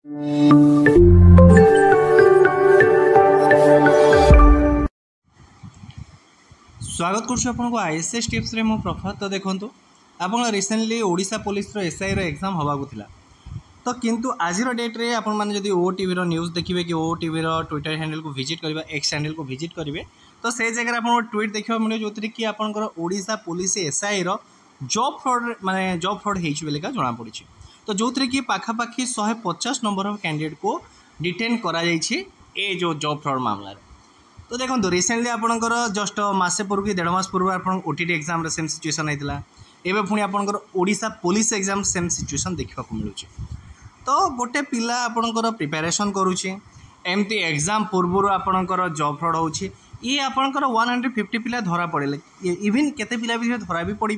स्वागत करुँ ISS tips रे मु प्रभात। तो देखूँ आप recently Odisha police SI exam होगा तो किंतु आज डेट रे आपण मैंने जब ओटीवी न्यूज़ देखिए कि ओटीवी ट्विटर हैंडल को विजिट करेंगे एक्स हैंडल को विजिट करेंगे तो से जगह आप ट्वीट देखा मिले जो कि आपंकर Odisha police SI job fraud माने जॉब फ्रॉड होगा जना पड़ी। तो जो थी कि पाखापाखि 150 नंबर ऑफ कैंडिडेट को डिटेन करा ए जो जॉब फ्रॉड मामला। तो देखो रिसेंटली आपंकर जस्ट मसे पूर्व कि 1.5 मास पूर्व आप ओटीटी एग्जाम सेम सिचुएसन होता है पुणी आपंकर Odisha police exam same situation देखा मिलूँ। तो गोटे पिला आपंकर प्रिपेरेसन करुँची एमती एग्जाम पूर्व आपंकर जॉब फ्रॉड होची ये आपंकर 150 पिला धरा पड़े इवन केते पिला भी धरा भी पड़े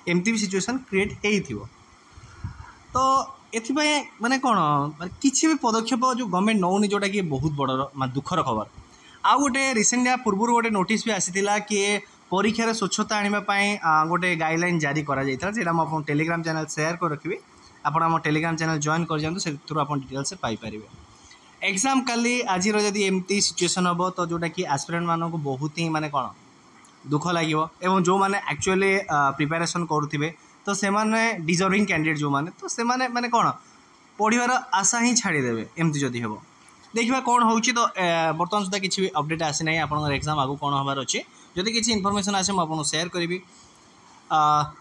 एमती भी सिचुएसन क्रिएट हो। तो एथिपाई माने कौन किसी भी पदक्षेप जो गवर्नमेंट नौनी जोटा कि बहुत बड़ दुखर खबर। आउ गोटे रिसेंटली पूर्व गोटे नोटिस भी आसीला कि परीक्षार स्वच्छता आने गोटे गाइडलाइन जारी करा टेलीग्राम चैनल शेयर कर रखी आप टेलीग्राम चैनल जॉइन कर जातु से डिटेल से पाइपर। एग्जाम काली आज जदि एमती सिचुएसन हम तो जोटा कि एस्पिरेंट मानक बहुत ही माने कौन दुख लगे जो मैंने एक्चुअली प्रिपेरेसन करुवे तो से माने डिजर्विंग कैंडिडेट जो माने तो से माने माने कौन पढ़ार आशा ही छाड़देवे एमती जदि हम देखा कौन हो। तो बर्तमान सुधा किसी भी अपडेट आसी ना आप एग्जाम आगू कौन हबार अच्छे जदि किसी इनफॉरमेशन आसे मुझे शेयर करी।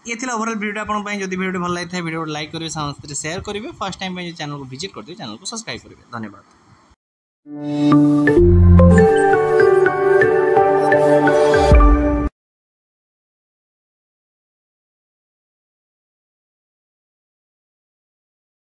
ये थी ओवरऑल वीडियो आपंपाई जब वीडियो भल लगी वीडियो लाइक करेंगे समस्त शेयर करेंगे फर्स्ट टाइम चैनल को विजिट करते चैनल को सब्सक्राइब करेंगे। धन्यवाद।